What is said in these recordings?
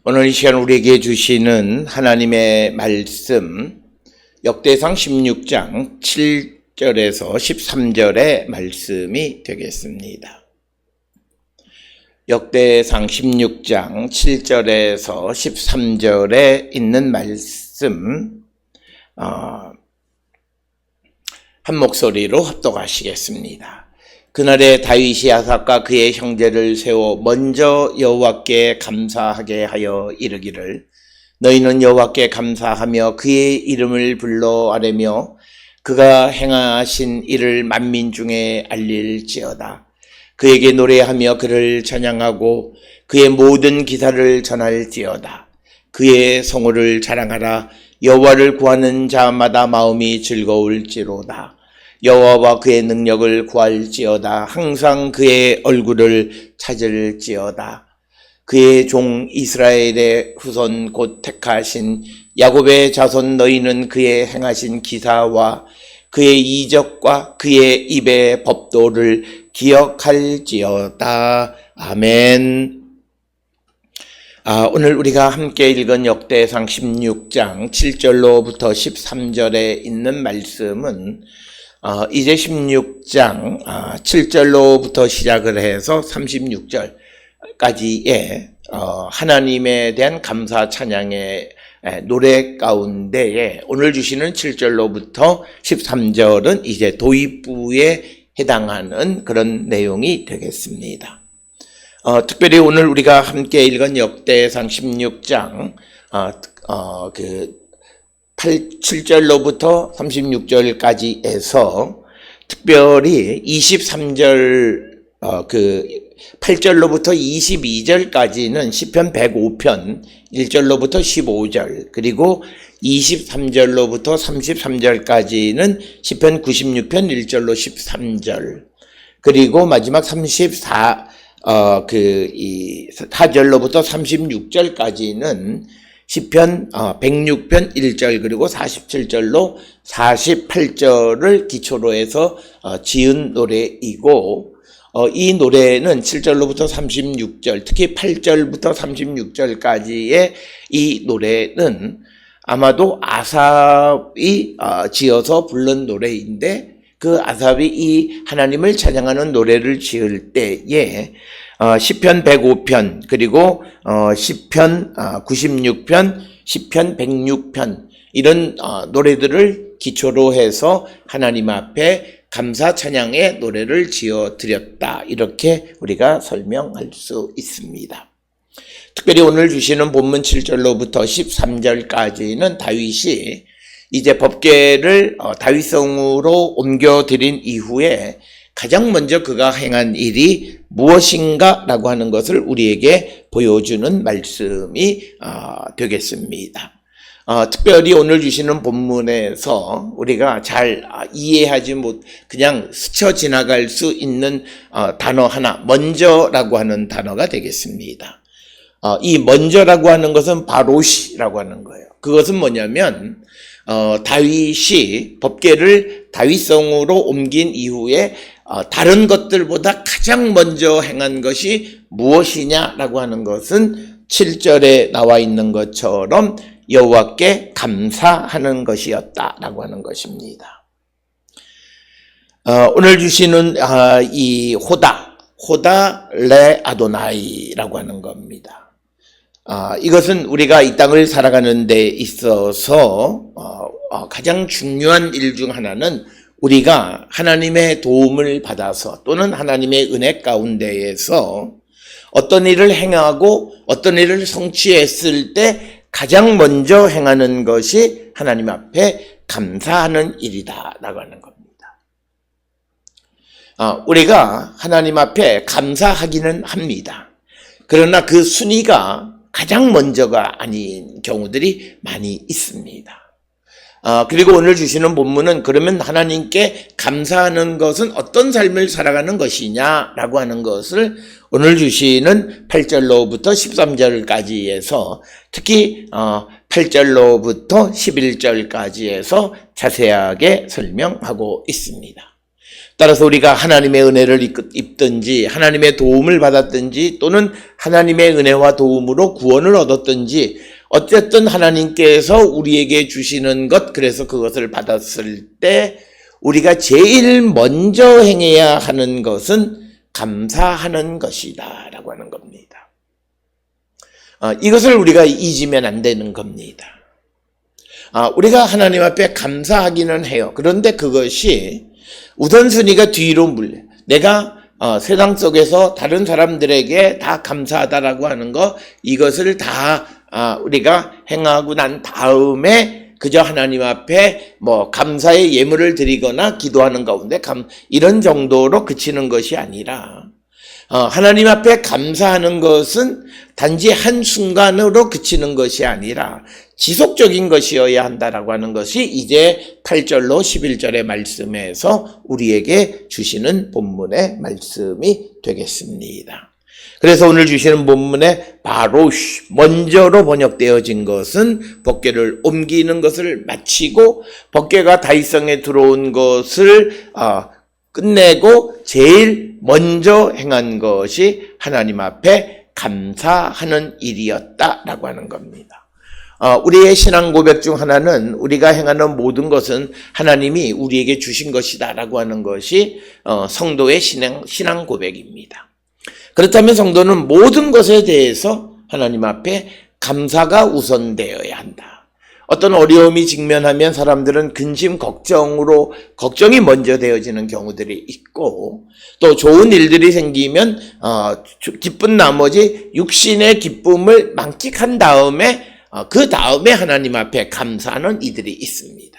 오늘 이 시간 우리에게 주시는 하나님의 말씀 역대상 16장 7절에서 13절의 말씀이 되겠습니다. 역대상 16장 7절에서 13절에 있는 말씀 한 목소리로 합독하시겠습니다. 그날에 다윗이 아삽과 그의 형제를 세워 먼저 여호와께 감사하게 하여 이르기를 너희는 여호와께 감사하며 그의 이름을 불러 아뢰며 그가 행하신 일을 만민 중에 알릴지어다. 그에게 노래하며 그를 찬양하고 그의 모든 기사를 전할지어다. 그의 성호를 자랑하라. 여호와를 구하는 자마다 마음이 즐거울지로다. 여호와와 그의 능력을 구할지어다. 항상 그의 얼굴을 찾을지어다. 그의 종 이스라엘의 후손 곧 택하신 야곱의 자손 너희는 그의 행하신 기사와 그의 이적과 그의 입의 법도를 기억할지어다. 아멘. 오늘 우리가 함께 읽은 역대상 16장 7절로부터 13절에 있는 말씀은 이제 16장 7절로부터 시작을 해서 36절까지의 하나님에 대한 감사 찬양의 노래 가운데에 오늘 주시는 7절로부터 13절은 이제 도입부에 해당하는 그런 내용이 되겠습니다. 특별히 오늘 우리가 함께 읽은 역대상 16장 7절로부터 36절까지에서 특별히 23절 8절로부터 22절까지는 시편 105편 1절로부터 15절 그리고 23절로부터 33절까지는 시편 96편 1절로 13절 그리고 마지막 4절로부터 36절까지는 시편 106편 1절 그리고 47절로 48절을 기초로 해서 지은 노래이고 이 노래는 7절로부터 36절 특히 8절부터 36절까지의 이 노래는 아마도 아삽이 지어서 부른 노래인데 그 아삽이 이 하나님을 찬양하는 노래를 지을 때에 시편 105편 그리고 시편 96편 시편 106편 이런 노래들을 기초로 해서 하나님 앞에 감사 찬양의 노래를 지어 드렸다 이렇게 우리가 설명할 수 있습니다. 특별히 오늘 주시는 본문 7절로부터 13절까지는 다윗이 이제 법궤를 다윗성으로 옮겨드린 이후에 가장 먼저 그가 행한 일이 무엇인가 라고 하는 것을 우리에게 보여주는 말씀이 되겠습니다. 특별히 오늘 주시는 본문에서 우리가 잘 이해하지 못 그냥 스쳐 지나갈 수 있는 단어 하나 먼저라고 하는 단어가 되겠습니다. 이 먼저라고 하는 것은 바로시라고 하는 거예요. 그것은 뭐냐면 다윗이 법궤를 다윗성으로 옮긴 이후에 다른 것들보다 가장 먼저 행한 것이 무엇이냐라고 하는 것은 7절에 나와 있는 것처럼 여호와께 감사하는 것이었다라고 하는 것입니다. 오늘 주시는 이 호다 레 아도나이라고 하는 겁니다. 이것은 우리가 이 땅을 살아가는 데 있어서 가장 중요한 일 중 하나는 우리가 하나님의 도움을 받아서 또는 하나님의 은혜 가운데에서 어떤 일을 행하고 어떤 일을 성취했을 때 가장 먼저 행하는 것이 하나님 앞에 감사하는 일이다 라고 하는 겁니다. 우리가 하나님 앞에 감사하기는 합니다. 그러나 그 순위가 가장 먼저가 아닌 경우들이 많이 있습니다. 그리고 오늘 주시는 본문은 그러면 하나님께 감사하는 것은 어떤 삶을 살아가는 것이냐라고 하는 것을 오늘 주시는 8절로부터 13절까지에서 특히 8절로부터 11절까지에서 자세하게 설명하고 있습니다. 따라서 우리가 하나님의 은혜를 입든지 하나님의 도움을 받았든지 또는 하나님의 은혜와 도움으로 구원을 얻었든지 어쨌든 하나님께서 우리에게 주시는 것, 그래서 그것을 받았을 때 우리가 제일 먼저 행해야 하는 것은 감사하는 것이다 라고 하는 겁니다. 이것을 우리가 잊으면 안 되는 겁니다. 우리가 하나님 앞에 감사하기는 해요. 그런데 그것이 우선순위가 뒤로 물려. 내가 세상 속에서 다른 사람들에게 다 감사하다라고 하는 거, 이것을 다 우리가 행하고 난 다음에 그저 하나님 앞에 감사의 예물을 드리거나 기도하는 가운데 이런 정도로 그치는 것이 아니라 하나님 앞에 감사하는 것은 단지 한순간으로 그치는 것이 아니라 지속적인 것이어야 한다라고 하는 것이 이제 8절로 11절의 말씀에서 우리에게 주시는 본문의 말씀이 되겠습니다. 그래서 오늘 주시는 본문에 바로시, 먼저로 번역되어진 것은 법궤를 옮기는 것을 마치고 법궤가 다윗성에 들어온 것을 끝내고 제일 먼저 행한 것이 하나님 앞에 감사하는 일이었다라고 하는 겁니다. 우리의 신앙 고백 중 하나는 우리가 행하는 모든 것은 하나님이 우리에게 주신 것이다라고 하는 것이 성도의 신앙 고백입니다. 그렇다면 성도는 모든 것에 대해서 하나님 앞에 감사가 우선되어야 한다. 어떤 어려움이 직면하면 사람들은 근심, 걱정이 먼저 되어지는 경우들이 있고, 또 좋은 일들이 생기면 기쁜 나머지 육신의 기쁨을 만끽한 다음에 그 다음에 하나님 앞에 감사하는 이들이 있습니다.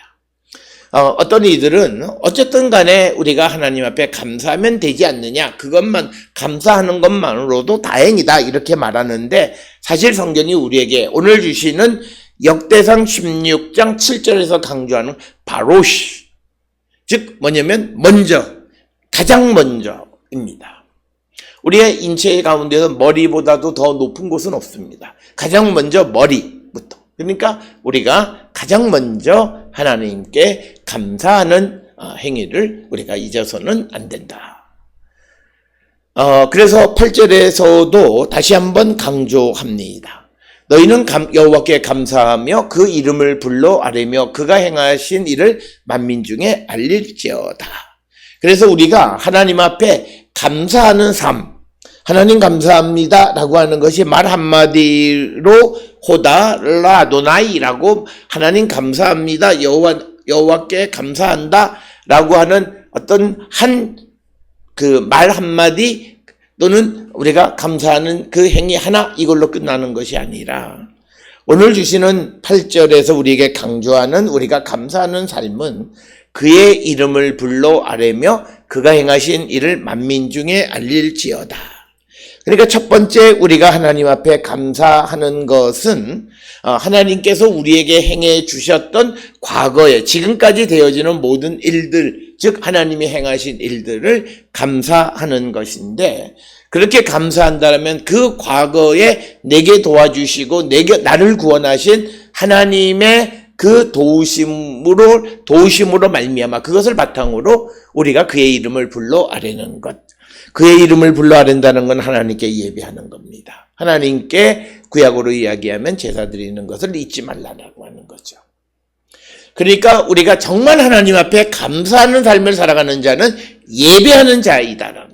어떤 이들은 어쨌든 간에 우리가 하나님 앞에 감사하면 되지 않느냐, 그것만 감사하는 것만으로도 다행이다 이렇게 말하는데, 사실 성경이 우리에게 오늘 주시는 역대상 16장 7절에서 강조하는 바로시, 즉 뭐냐면 먼저, 가장 먼저입니다. 우리의 인체 가운데서 머리보다도 더 높은 곳은 없습니다. 가장 먼저 머리부터. 그러니까 우리가 가장 먼저 하나님께 감사하는 행위를 우리가 잊어서는 안 된다. 그래서 8절에서도 다시 한번 강조합니다. 너희는 여호와께 감사하며 그 이름을 불러 아뢰며 그가 행하신 일을 만민 중에 알릴지어다. 그래서 우리가 하나님 앞에 감사하는 삶, 하나님 감사합니다 라고 하는 것이 말 한마디로 호다 라도나이라고 하나님 감사합니다, 여호와께 감사한다 라고 하는 어떤 말 한마디 또는 우리가 감사하는 그 행위 하나, 이걸로 끝나는 것이 아니라 오늘 주시는 8절에서 우리에게 강조하는 우리가 감사하는 삶은 그의 이름을 불러 아뢰며 그가 행하신 일을 만민 중에 알릴지어다. 그러니까 첫 번째 우리가 하나님 앞에 감사하는 것은 하나님께서 우리에게 행해 주셨던 과거에 지금까지 되어지는 모든 일들, 즉 하나님이 행하신 일들을 감사하는 것인데, 그렇게 감사한다면 그 과거에 내게 도와주시고 나를 구원하신 하나님의 그 도우심으로 말미암아 그것을 바탕으로 우리가 그의 이름을 불러 아뢰는 것. 그의 이름을 불러 아뢰는다는 건 하나님께 예배하는 겁니다. 하나님께 구약으로 이야기하면 제사 드리는 것을 잊지 말라라고 하는 거죠. 그러니까 우리가 정말 하나님 앞에 감사하는 삶을 살아가는 자는 예배하는 자이다라는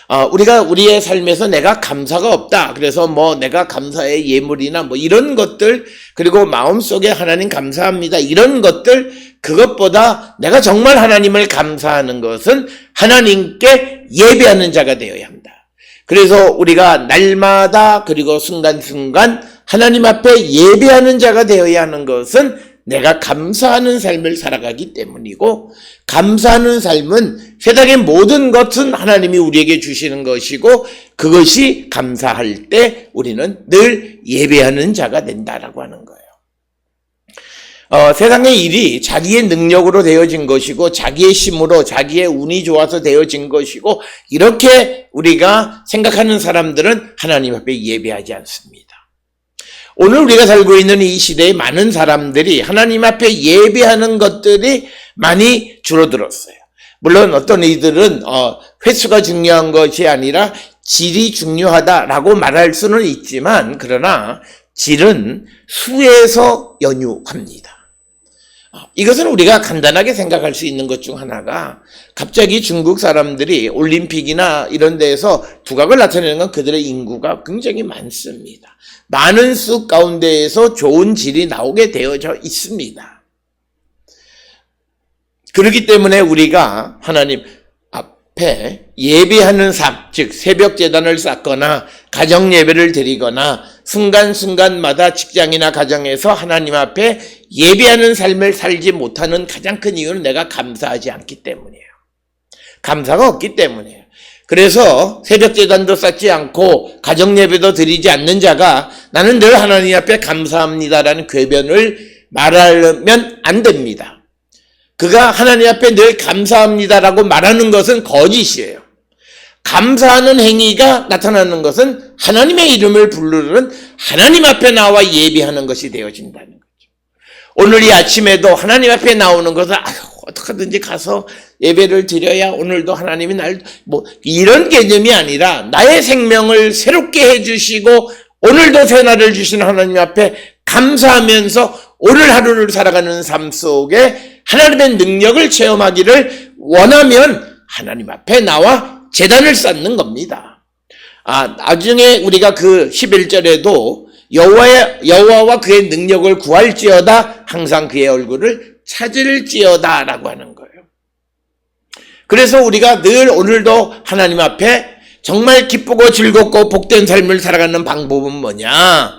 거예요. 우리가 우리의 삶에서 내가 감사가 없다, 그래서 내가 감사의 예물이나 이런 것들, 그리고 마음속에 하나님 감사합니다 이런 것들, 그것보다 내가 정말 하나님을 감사하는 것은 하나님께 예배하는 자가 되어야 한다. 그래서 우리가 날마다 그리고 순간순간 하나님 앞에 예배하는 자가 되어야 하는 것은 내가 감사하는 삶을 살아가기 때문이고, 감사하는 삶은 세상의 모든 것은 하나님이 우리에게 주시는 것이고, 그것이 감사할 때 우리는 늘 예배하는 자가 된다라고 하는 거예요. 세상의 일이 자기의 능력으로 되어진 것이고 자기의 힘으로 자기의 운이 좋아서 되어진 것이고, 이렇게 우리가 생각하는 사람들은 하나님 앞에 예배하지 않습니다. 오늘 우리가 살고 있는 이 시대에 많은 사람들이 하나님 앞에 예배하는 것들이 많이 줄어들었어요. 물론 어떤 이들은 횟수가 중요한 것이 아니라 질이 중요하다라고 말할 수는 있지만, 그러나 질은 수에서 연유합니다. 이것은 우리가 간단하게 생각할 수 있는 것 중 하나가, 갑자기 중국 사람들이 올림픽이나 이런 데에서 두각을 나타내는 건 그들의 인구가 굉장히 많습니다. 많은 수 가운데에서 좋은 질이 나오게 되어져 있습니다. 그렇기 때문에 우리가 하나님 앞에 예배하는 삶, 즉 새벽 제단을 쌓거나 가정 예배를 드리거나 순간순간마다 직장이나 가정에서 하나님 앞에 예배하는 삶을 살지 못하는 가장 큰 이유는 내가 감사하지 않기 때문이에요. 감사가 없기 때문이에요. 그래서 새벽 제단도 쌓지 않고 가정 예배도 드리지 않는 자가 나는 늘 하나님 앞에 감사합니다라는 궤변을 말하면 안 됩니다. 그가 하나님 앞에 늘 감사합니다라고 말하는 것은 거짓이에요. 감사하는 행위가 나타나는 것은 하나님의 이름을 부르는 하나님 앞에 나와 예배하는 것이 되어진다는 거죠. 오늘 이 아침에도 하나님 앞에 나오는 것은 어떻게든지 가서 예배를 드려야 오늘도 하나님이 날 이런 개념이 아니라 나의 생명을 새롭게 해주시고 오늘도 새 날을 주신 하나님 앞에 감사하면서 오늘 하루를 살아가는 삶 속에 하나님의 능력을 체험하기를 원하면 하나님 앞에 나와 제단을 쌓는 겁니다. 나중에 우리가 그 11절에도 여호와와 그의 능력을 구할지어다 항상 그의 얼굴을 찾을지어다 라고 하는 거예요. 그래서 우리가 늘 오늘도 하나님 앞에 정말 기쁘고 즐겁고 복된 삶을 살아가는 방법은 뭐냐?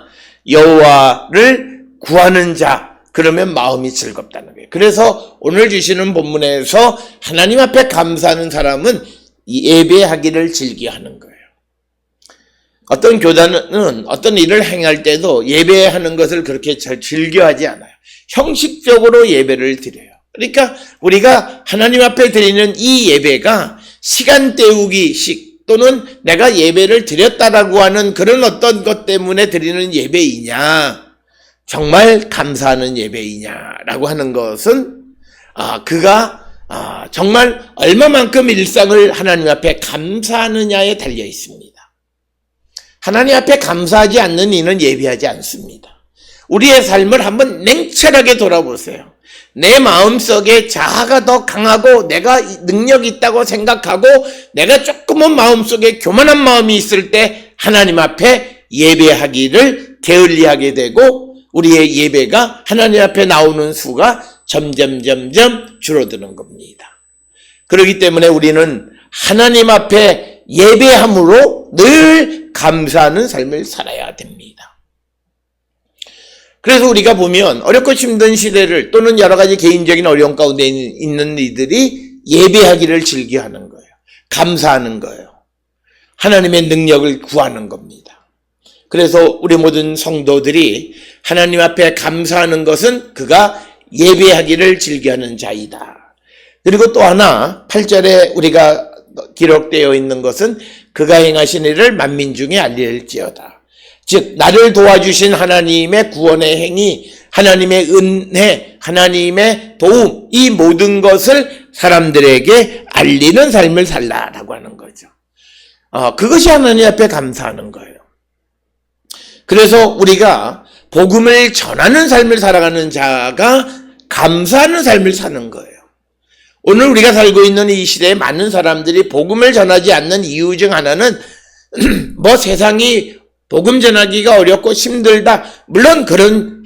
여호와를 구하는 자, 그러면 마음이 즐겁다는 거예요. 그래서 오늘 주시는 본문에서 하나님 앞에 감사하는 사람은 예배하기를 즐겨하는 거예요. 어떤 교단은 어떤 일을 행할 때도 예배하는 것을 그렇게 잘 즐겨하지 않아요. 형식적으로 예배를 드려요. 그러니까 우리가 하나님 앞에 드리는 이 예배가 시간 때우기식 또는 내가 예배를 드렸다라고 하는 그런 어떤 것 때문에 드리는 예배이냐, 정말 감사하는 예배이냐라고 하는 것은 그가 정말 얼마만큼 일상을 하나님 앞에 감사하느냐에 달려 있습니다. 하나님 앞에 감사하지 않는 이는 예배하지 않습니다. 우리의 삶을 한번 냉철하게 돌아보세요. 내 마음속에 자아가 더 강하고 내가 능력이 있다고 생각하고 내가 조금은 마음속에 교만한 마음이 있을 때 하나님 앞에 예배하기를 게을리하게 되고 우리의 예배가 하나님 앞에 나오는 수가 점점 줄어드는 겁니다. 그렇기 때문에 우리는 하나님 앞에 예배함으로 늘 감사하는 삶을 살아야 됩니다. 그래서 우리가 보면 어렵고 힘든 시대를 또는 여러 가지 개인적인 어려움 가운데 있는 이들이 예배하기를 즐겨하는 거예요. 감사하는 거예요. 하나님의 능력을 구하는 겁니다. 그래서 우리 모든 성도들이 하나님 앞에 감사하는 것은 그가 예배하기를 즐겨하는 자이다. 그리고 또 하나 8절에 우리가 기록되어 있는 것은 그가 행하신 일을 만민 중에 알릴지어다. 즉 나를 도와주신 하나님의 구원의 행위, 하나님의 은혜, 하나님의 도움, 이 모든 것을 사람들에게 알리는 삶을 살라라고 하는 거죠. 그것이 하나님 앞에 감사하는 거예요. 그래서 우리가 복음을 전하는 삶을 살아가는 자가 감사하는 삶을 사는 거예요. 오늘 우리가 살고 있는 이 시대에 많은 사람들이 복음을 전하지 않는 이유 중 하나는 세상이 복음 전하기가 어렵고 힘들다. 물론 그런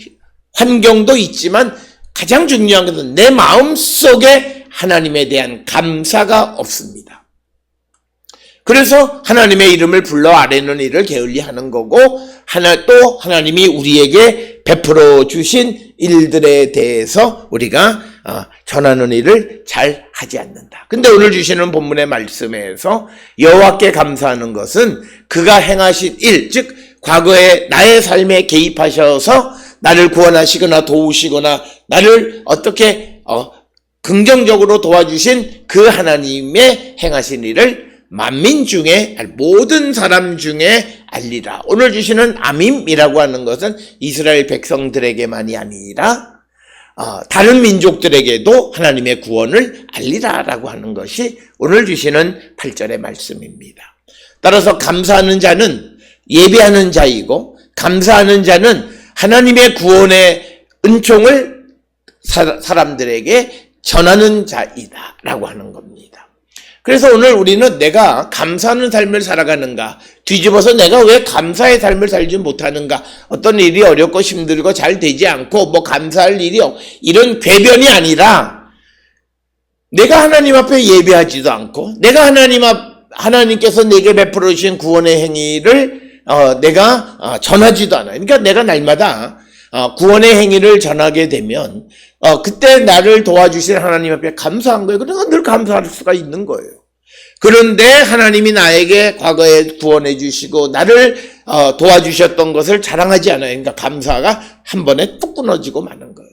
환경도 있지만 가장 중요한 것은 내 마음속에 하나님에 대한 감사가 없습니다. 그래서 하나님의 이름을 불러 아뢰는 일을 게을리 하는 거고 또 하나님이 우리에게 베풀어 주신 일들에 대해서 우리가 전하는 일을 잘 하지 않는다. 근데 오늘 주시는 본문의 말씀에서 여호와께 감사하는 것은 그가 행하신 일, 즉 과거에 나의 삶에 개입하셔서 나를 구원하시거나 도우시거나 나를 어떻게 긍정적으로 도와주신 그 하나님의 행하신 일을 만민 중에 모든 사람 중에 알리라. 오늘 주시는 아밈이라고 하는 것은 이스라엘 백성들에게만이 아니라 다른 민족들에게도 하나님의 구원을 알리라라고 하는 것이 오늘 주시는 8절의 말씀입니다. 따라서 감사하는 자는 예배하는 자이고 감사하는 자는 하나님의 구원의 은총을 사람들에게 전하는 자이다라고 하는 겁니다. 그래서 오늘 우리는 내가 감사하는 삶을 살아가는가, 뒤집어서 내가 왜 감사의 삶을 살지 못하는가, 어떤 일이 어렵고 힘들고 잘 되지 않고 감사할 일이 이런 궤변이 아니라 내가 하나님 앞에 예배하지도 않고 내가 하나님께서 내게 베풀어 주신 구원의 행위를 내가 전하지도 않아요. 그러니까 내가 날마다 구원의 행위를 전하게 되면 그때 나를 도와주신 하나님 앞에 감사한 거예요. 그러니까 늘 감사할 수가 있는 거예요. 그런데 하나님이 나에게 과거에 구원해 주시고 나를 도와주셨던 것을 자랑하지 않아요. 그러니까 감사가 한 번에 뚝 끊어지고 마는 거예요.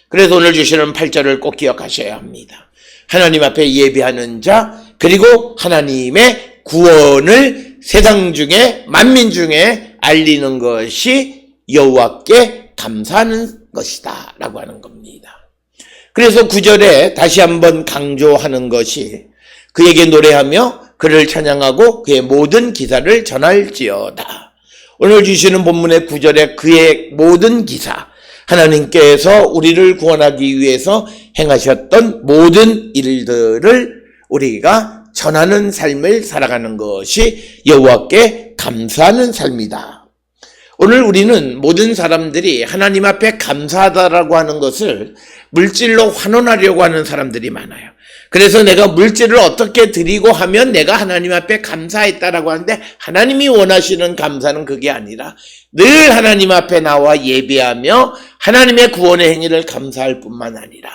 그래서 오늘 주시는 8절을 꼭 기억하셔야 합니다. 하나님 앞에 예배하는 자, 그리고 하나님의 구원을 세상 중에 만민 중에 알리는 것이 여호와께 감사하는 것이다 라고 하는 겁니다. 그래서 9절에 다시 한번 강조하는 것이 그에게 노래하며 그를 찬양하고 그의 모든 기사를 전할지어다. 오늘 주시는 본문의 9절에 그의 모든 기사, 하나님께서 우리를 구원하기 위해서 행하셨던 모든 일들을 우리가 전하는 삶을 살아가는 것이 여호와께 감사하는 삶이다. 오늘 우리는 모든 사람들이 하나님 앞에 감사하다라고 하는 것을 물질로 환원하려고 하는 사람들이 많아요. 그래서 내가 물질을 어떻게 드리고 하면 내가 하나님 앞에 감사했다라고 하는데 하나님이 원하시는 감사는 그게 아니라 늘 하나님 앞에 나와 예배하며 하나님의 구원의 행위를 감사할 뿐만 아니라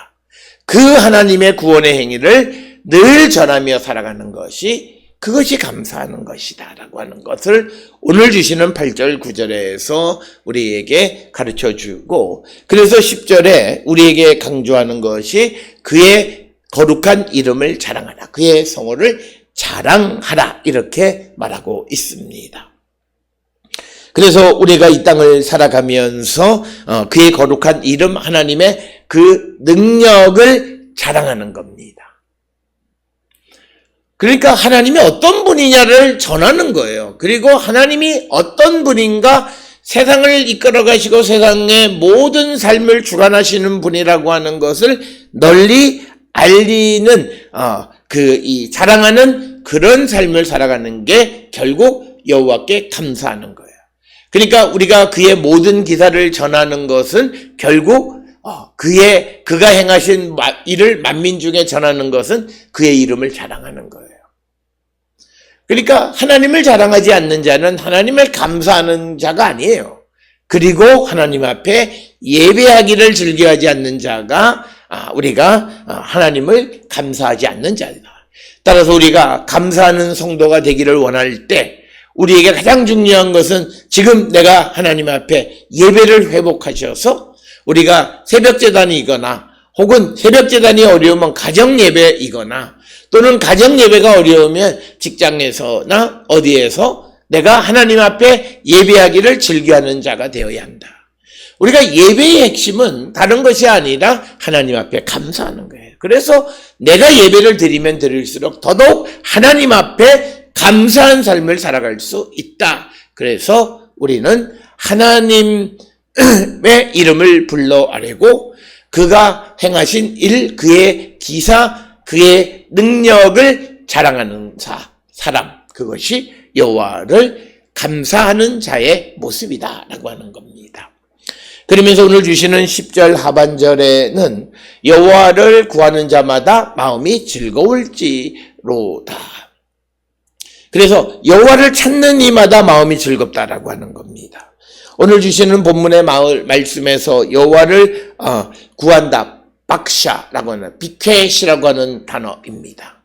그 하나님의 구원의 행위를 늘 전하며 살아가는 것이 그것이 감사하는 것이다 라고 하는 것을 오늘 주시는 8절 9절에서 우리에게 가르쳐주고 그래서 10절에 우리에게 강조하는 것이 그의 거룩한 이름을 자랑하라. 그의 성호를 자랑하라. 이렇게 말하고 있습니다. 그래서 우리가 이 땅을 살아가면서 그의 거룩한 이름 하나님의 그 능력을 자랑하는 겁니다. 그러니까 하나님이 어떤 분이냐를 전하는 거예요. 그리고 하나님이 어떤 분인가 세상을 이끌어 가시고 세상의 모든 삶을 주관하시는 분이라고 하는 것을 널리 알리는 이 자랑하는 그런 삶을 살아가는 게 결국 여호와께 감사하는 거예요. 그러니까 우리가 그의 모든 기사를 전하는 것은 결국 그가 행하신 일을 만민 중에 전하는 것은 그의 이름을 자랑하는 거예요. 그러니까 하나님을 자랑하지 않는 자는 하나님을 감사하는 자가 아니에요. 그리고 하나님 앞에 예배하기를 즐겨하지 않는 자가 우리가 하나님을 감사하지 않는 자이다. 따라서 우리가 감사하는 성도가 되기를 원할 때 우리에게 가장 중요한 것은 지금 내가 하나님 앞에 예배를 회복하셔서 우리가 새벽제단이거나 혹은 새벽제단이 어려우면 가정예배이거나 또는 가정예배가 어려우면 직장에서나 어디에서 내가 하나님 앞에 예배하기를 즐겨하는 자가 되어야 한다. 우리가 예배의 핵심은 다른 것이 아니라 하나님 앞에 감사하는 거예요. 그래서 내가 예배를 드리면 드릴수록 더더욱 하나님 앞에 감사한 삶을 살아갈 수 있다. 그래서 우리는 하나님의 이름을 불러 아뢰고 그가 행하신 일, 그의 기사, 그의 능력을 자랑하는 사람, 그것이 여호와를 감사하는 자의 모습이다라고 하는 겁니다. 그러면서 오늘 주시는 10절 하반절에는 여호와를 구하는 자마다 마음이 즐거울지로다. 그래서 여호와를 찾는 이마다 마음이 즐겁다라고 하는 겁니다. 오늘 주시는 본문의 말씀에서 여호와를 구한다, 박샤라고 하는 비케시라고 하는 단어입니다.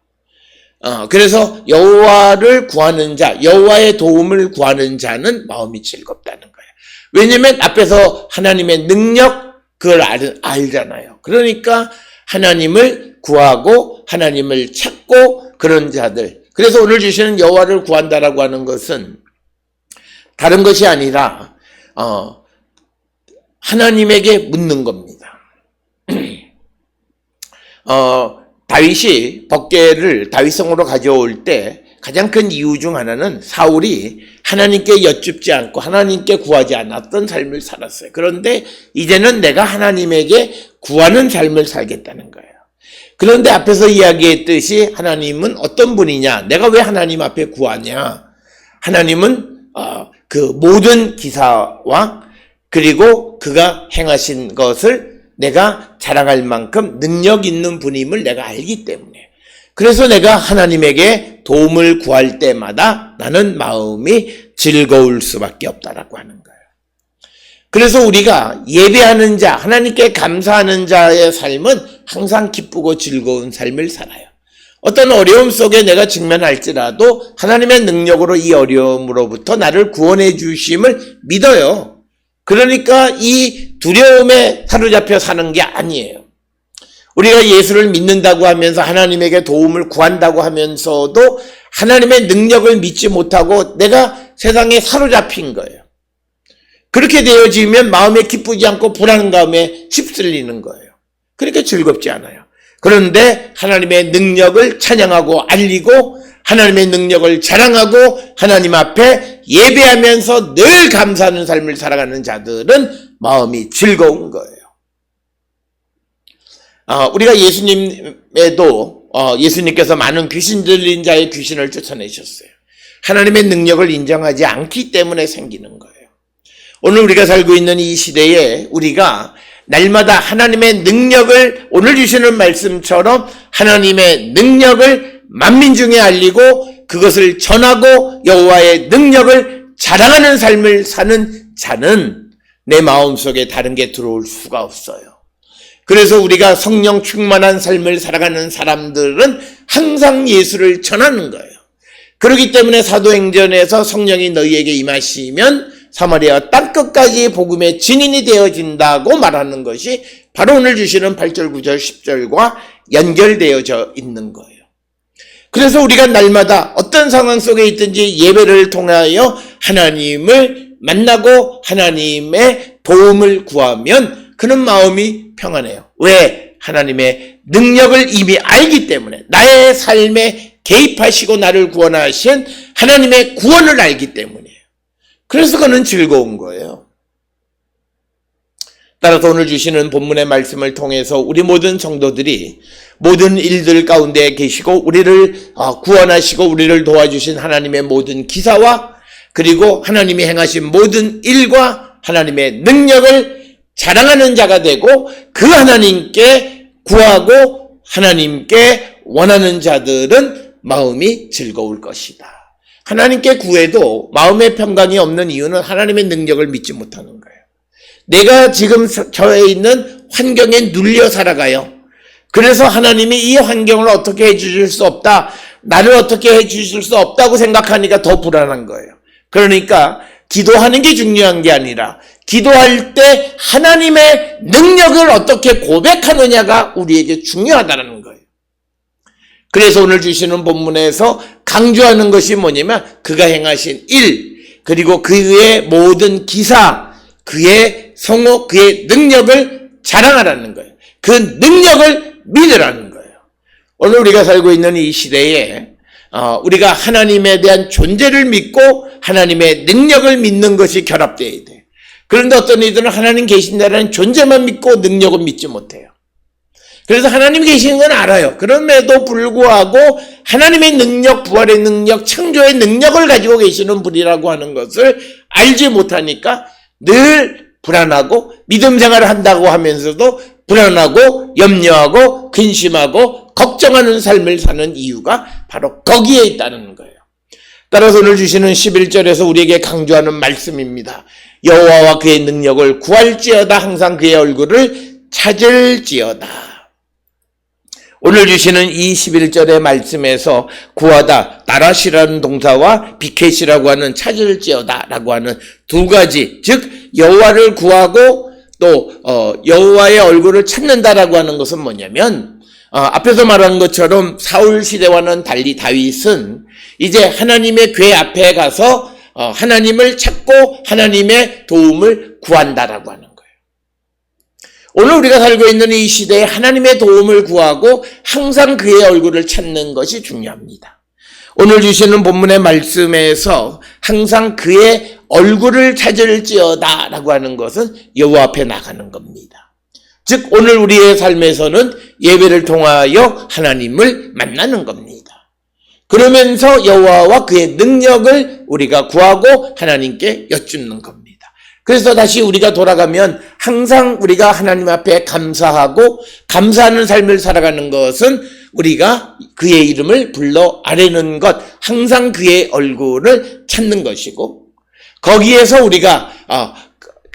그래서 여호와를 구하는 자, 여호와의 도움을 구하는 자는 마음이 즐겁다는 거예요. 왜냐면 앞에서 하나님의 능력 그걸 알잖아요. 그러니까 하나님을 구하고 하나님을 찾고 그런 자들. 그래서 오늘 주시는 여호와를 구한다라고 하는 것은 다른 것이 아니라 하나님에게 묻는 겁니다. 다윗이 법궤를 다윗성으로 가져올 때 가장 큰 이유 중 하나는 사울이 하나님께 여쭙지 않고 하나님께 구하지 않았던 삶을 살았어요. 그런데 이제는 내가 하나님에게 구하는 삶을 살겠다는 거예요. 그런데 앞에서 이야기했듯이 하나님은 어떤 분이냐? 내가 왜 하나님 앞에 구하냐? 하나님은 그 모든 기사와 그리고 그가 행하신 것을 내가 자랑할 만큼 능력 있는 분임을 내가 알기 때문에, 그래서 내가 하나님에게 도움을 구할 때마다 나는 마음이 즐거울 수밖에 없다라고 하는 거예요. 그래서 우리가 예배하는 자, 하나님께 감사하는 자의 삶은 항상 기쁘고 즐거운 삶을 살아요. 어떤 어려움 속에 내가 직면할지라도 하나님의 능력으로 이 어려움으로부터 나를 구원해 주심을 믿어요. 그러니까 이 두려움에 사로잡혀 사는 게 아니에요. 우리가 예수를 믿는다고 하면서 하나님에게 도움을 구한다고 하면서도 하나님의 능력을 믿지 못하고 내가 세상에 사로잡힌 거예요. 그렇게 되어지면 마음에 기쁘지 않고 불안감에 휩쓸리는 거예요. 그렇게 즐겁지 않아요. 그런데 하나님의 능력을 찬양하고 알리고 하나님의 능력을 자랑하고 하나님 앞에 예배하면서 늘 감사하는 삶을 살아가는 자들은 마음이 즐거운 거예요. 우리가 예수님께서 많은 귀신 들린 자의 귀신을 쫓아내셨어요. 하나님의 능력을 인정하지 않기 때문에 생기는 거예요. 오늘 우리가 살고 있는 이 시대에 우리가 날마다 하나님의 능력을, 오늘 주시는 말씀처럼 하나님의 능력을 만민 중에 알리고 그것을 전하고 여호와의 능력을 자랑하는 삶을 사는 자는 내 마음속에 다른 게 들어올 수가 없어요. 그래서 우리가 성령 충만한 삶을 살아가는 사람들은 항상 예수를 전하는 거예요. 그렇기 때문에 사도행전에서 성령이 너희에게 임하시면 사마리아 땅끝까지 복음의 증인이 되어진다고 말하는 것이 바로 오늘 주시는 8절, 9절, 10절과 연결되어져 있는 거예요. 그래서 우리가 날마다 어떤 상황 속에 있든지 예배를 통하여 하나님을 만나고 하나님의 도움을 구하면 그는 마음이 평안해요. 왜? 하나님의 능력을 이미 알기 때문에, 나의 삶에 개입하시고 나를 구원하신 하나님의 구원을 알기 때문이에요. 그래서 그는 즐거운 거예요. 따라서 오늘 주시는 본문의 말씀을 통해서 우리 모든 성도들이 모든 일들 가운데 계시고 우리를 구원하시고 우리를 도와주신 하나님의 모든 기사와 그리고 하나님이 행하신 모든 일과 하나님의 능력을 자랑하는 자가 되고 그 하나님께 구하고 하나님께 원하는 자들은 마음이 즐거울 것이다. 하나님께 구해도 마음의 평강이 없는 이유는 하나님의 능력을 믿지 못하는 거예요. 내가 지금 처해 있는 환경에 눌려 살아가요. 그래서 하나님이 이 환경을 어떻게 해주실 수 없다, 나를 어떻게 해주실 수 없다고 생각하니까 더 불안한 거예요. 그러니까 기도하는 게 중요한 게 아니라 기도할 때 하나님의 능력을 어떻게 고백하느냐가 우리에게 중요하다는 거예요. 그래서 오늘 주시는 본문에서 강조하는 것이 뭐냐면 그가 행하신 일, 그리고 그의 모든 기사, 그의 성호, 그의 능력을 자랑하라는 거예요. 그 능력을 믿으라는 거예요. 오늘 우리가 살고 있는 이 시대에 우리가 하나님에 대한 존재를 믿고 하나님의 능력을 믿는 것이 결합되어야 돼. 그런데 어떤 이들은 하나님 계신다는 존재만 믿고 능력은 믿지 못해요. 그래서 하나님 계시는 건 알아요. 그럼에도 불구하고 하나님의 능력, 부활의 능력, 창조의 능력을 가지고 계시는 분이라고 하는 것을 알지 못하니까 늘 불안하고 믿음 생활을 한다고 하면서도 불안하고 염려하고 근심하고 걱정하는 삶을 사는 이유가 바로 거기에 있다는 거예요. 따라서 오늘 주시는 11절에서 우리에게 강조하는 말씀입니다. 여호와와 그의 능력을 구할지어다, 항상 그의 얼굴을 찾을지어다. 오늘 주시는 이 11절의 말씀에서 구하다, 나라시라는 동사와 비켓이라고 하는 찾을지어다 라고 하는 두 가지, 즉 여호와를 구하고 또 여호와의 얼굴을 찾는다라고 하는 것은 뭐냐면 앞에서 말한 것처럼 사울 시대와는 달리 다윗은 이제 하나님의 궤 앞에 가서 하나님을 찾고 하나님의 도움을 구한다라고 하는 거예요. 오늘 우리가 살고 있는 이 시대에 하나님의 도움을 구하고 항상 그의 얼굴을 찾는 것이 중요합니다. 오늘 주시는 본문의 말씀에서 항상 그의 얼굴을 찾을지어다 라고 하는 것은 여호와 앞에 나가는 겁니다. 즉 오늘 우리의 삶에서는 예배를 통하여 하나님을 만나는 겁니다. 그러면서 여호와와 그의 능력을 우리가 구하고 하나님께 여쭙는 겁니다. 그래서 다시 우리가 돌아가면 항상 우리가 하나님 앞에 감사하고 감사하는 삶을 살아가는 것은 우리가 그의 이름을 불러 아뢰는 것, 항상 그의 얼굴을 찾는 것이고 거기에서 우리가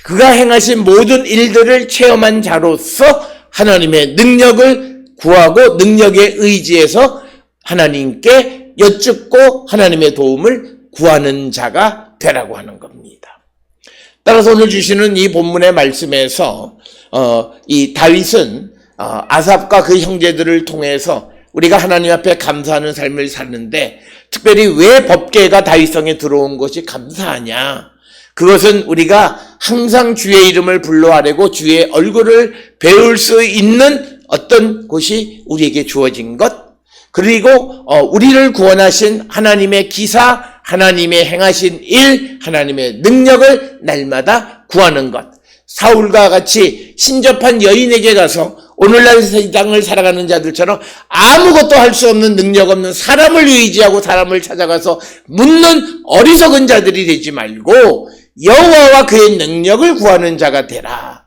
그가 행하신 모든 일들을 체험한 자로서 하나님의 능력을 구하고 능력에 의지해서 하나님께 여쭙고 하나님의 도움을 구하는 자가 되라고 하는 겁니다. 따라서 오늘 주시는 이 본문의 말씀에서 이 다윗은 아삽과 그 형제들을 통해서 우리가 하나님 앞에 감사하는 삶을 사는데 특별히 왜 법궤가 다윗성에 들어온 것이 감사하냐? 그것은 우리가 항상 주의 이름을 불러 아뢰고 주의 얼굴을 배울 수 있는 어떤 곳이 우리에게 주어진 것, 그리고 우리를 구원하신 하나님의 기사, 하나님의 행하신 일, 하나님의 능력을 날마다 구하는 것. 사울과 같이 신접한 여인에게 가서 오늘날 세상을 살아가는 자들처럼 아무것도 할 수 없는 능력 없는 사람을 의지하고 사람을 찾아가서 묻는 어리석은 자들이 되지 말고 여호와와 그의 능력을 구하는 자가 되라.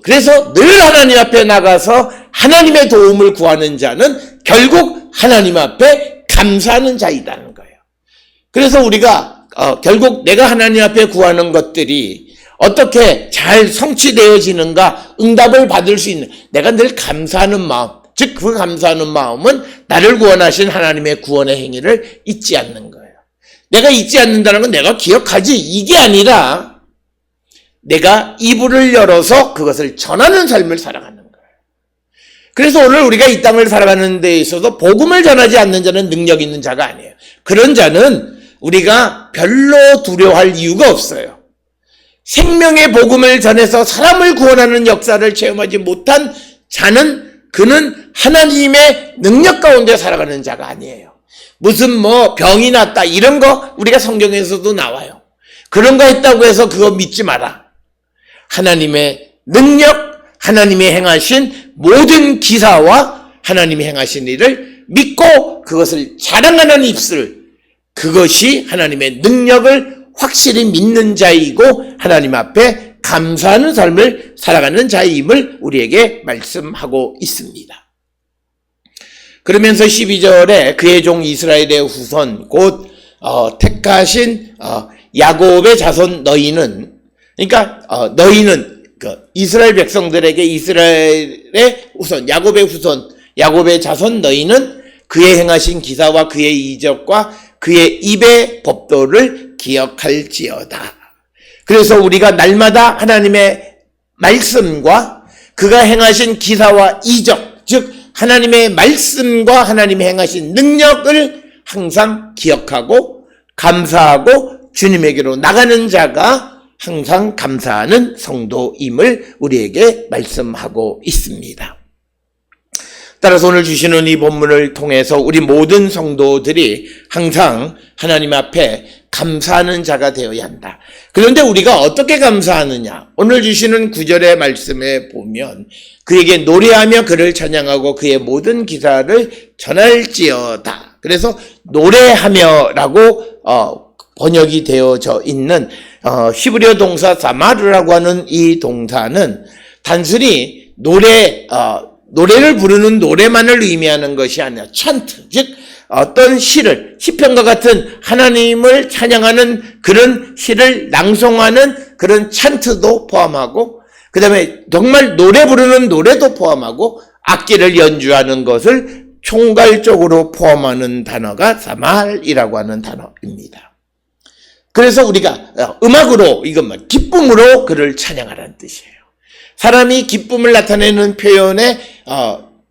그래서 늘 하나님 앞에 나가서 하나님의 도움을 구하는 자는 결국 하나님 앞에 감사하는 자이라는 거예요. 그래서 우리가 결국 내가 하나님 앞에 구하는 것들이 어떻게 잘 성취되어지는가, 응답을 받을 수 있는, 내가 늘 감사하는 마음, 즉 그 감사하는 마음은 나를 구원하신 하나님의 구원의 행위를 잊지 않는 거예요. 내가 잊지 않는다는 건 내가 기억하지 이게 아니라 내가 이불을 열어서 그것을 전하는 삶을 살아가는 거예요. 그래서 오늘 우리가 이 땅을 살아가는 데 있어서 복음을 전하지 않는 자는 능력 있는 자가 아니에요. 그런 자는 우리가 별로 두려워할 이유가 없어요. 생명의 복음을 전해서 사람을 구원하는 역사를 체험하지 못한 자는 그는 하나님의 능력 가운데 살아가는 자가 아니에요. 무슨 병이 났다 이런 거 우리가 성경에서도 나와요. 그런 거 했다고 해서 그거 믿지 마라. 하나님의 능력, 하나님이 행하신 모든 기사와 하나님이 행하신 일을 믿고 그것을 자랑하는 입술, 그것이 하나님의 능력을 확실히 믿는 자이고 하나님 앞에 감사하는 삶을 살아가는 자임을 우리에게 말씀하고 있습니다. 그러면서 12절에 그의 종 이스라엘의 후손 곧 택하신 야곱의 자손 너희는, 그러니까 너희는 이스라엘 백성들에게 이스라엘의 후손, 야곱의 후손, 야곱의 자손 너희는 그의 행하신 기사와 그의 이적과 그의 입의 법도를 기억할지어다. 그래서 우리가 날마다 하나님의 말씀과 그가 행하신 기사와 이적, 즉 하나님의 말씀과 하나님이 행하신 능력을 항상 기억하고 감사하고 주님에게로 나가는 자가 항상 감사하는 성도임을 우리에게 말씀하고 있습니다. 따라서 오늘 주시는 이 본문을 통해서 우리 모든 성도들이 항상 하나님 앞에 감사하는 자가 되어야 한다. 그런데 우리가 어떻게 감사하느냐? 오늘 주시는 9절의 말씀에 보면 그에게 노래하며 그를 찬양하고 그의 모든 기사를 전할지어다. 그래서 노래하며라고 번역이 되어져 있는 히브리어 동사 사마르라고 하는 이 동사는 단순히 노래를 부르는 노래만을 의미하는 것이 아니라 찬트, 즉 어떤 시를, 시편과 같은 하나님을 찬양하는 그런 시를 낭송하는 그런 찬트도 포함하고, 그 다음에 정말 노래 부르는 노래도 포함하고 악기를 연주하는 것을 총괄적으로 포함하는 단어가 사말이라고 하는 단어입니다. 그래서 우리가 음악으로, 이것만 기쁨으로 그를 찬양하라는 뜻이에요. 사람이 기쁨을 나타내는 표현의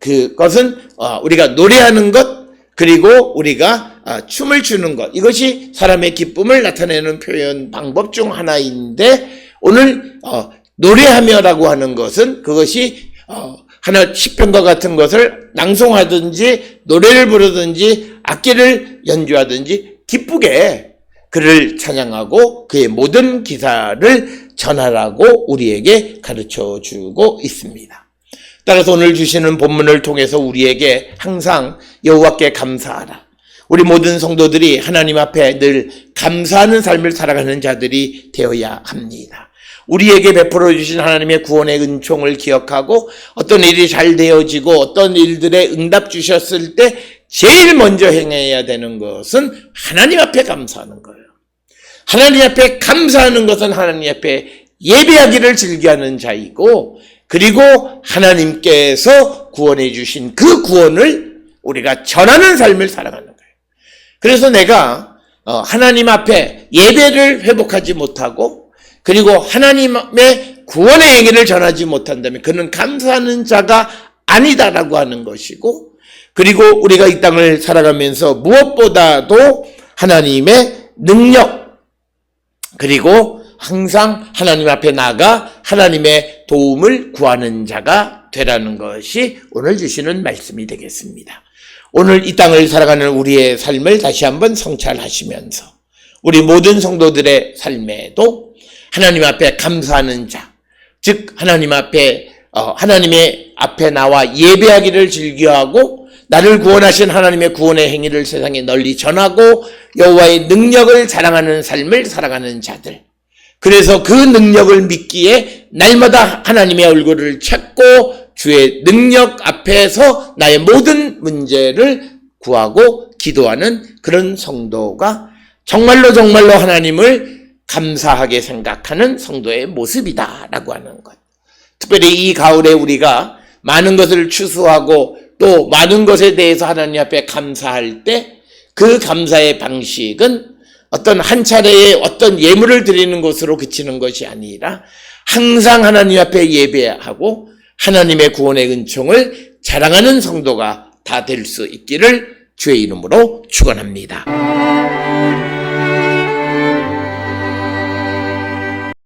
그것은 우리가 노래하는 것, 그리고 우리가 춤을 추는 것, 이것이 사람의 기쁨을 나타내는 표현 방법 중 하나인데 오늘 노래하며라고 하는 것은 그것이 하나 시편과 같은 것을 낭송하든지 노래를 부르든지 악기를 연주하든지 기쁘게 그를 찬양하고 그의 모든 기사를 전하라고 우리에게 가르쳐 주고 있습니다. 따라서 오늘 주시는 본문을 통해서 우리에게 항상 여호와께 감사하라. 우리 모든 성도들이 하나님 앞에 늘 감사하는 삶을 살아가는 자들이 되어야 합니다. 우리에게 베풀어 주신 하나님의 구원의 은총을 기억하고 어떤 일이 잘 되어지고 어떤 일들에 응답 주셨을 때 제일 먼저 행해야 되는 것은 하나님 앞에 감사하는 거예요. 하나님 앞에 감사하는 것은 하나님 앞에 예배하기를 즐겨하는 자이고, 그리고 하나님께서 구원해 주신 그 구원을 우리가 전하는 삶을 살아가는 거예요. 그래서 내가 하나님 앞에 예배를 회복하지 못하고 그리고 하나님의 구원의 행위를 전하지 못한다면 그는 감사하는 자가 아니다라고 하는 것이고, 그리고 우리가 이 땅을 살아가면서 무엇보다도 하나님의 능력, 그리고 항상 하나님 앞에 나가 하나님의 도움을 구하는 자가 되라는 것이 오늘 주시는 말씀이 되겠습니다. 오늘 이 땅을 살아가는 우리의 삶을 다시 한번 성찰하시면서 우리 모든 성도들의 삶에도 하나님 앞에 감사하는 자, 즉 하나님 앞에 하나님의 앞에 나와 예배하기를 즐겨하고 나를 구원하신 하나님의 구원의 행위를 세상에 널리 전하고 여호와의 능력을 자랑하는 삶을 살아가는 자들, 그래서 그 능력을 믿기에 날마다 하나님의 얼굴을 찾고 주의 능력 앞에서 나의 모든 문제를 구하고 기도하는 그런 성도가 정말로 하나님을 감사하게 생각하는 성도의 모습이다라고 하는 것. 특별히 이 가을에 우리가 많은 것을 추수하고 또 많은 것에 대해서 하나님 앞에 감사할 때 그 감사의 방식은 어떤 한 차례의 어떤 예물을 드리는 것으로 그치는 것이 아니라 항상 하나님 앞에 예배하고 하나님의 구원의 은총을 자랑하는 성도가 다 될 수 있기를 주의 이름으로 축원합니다.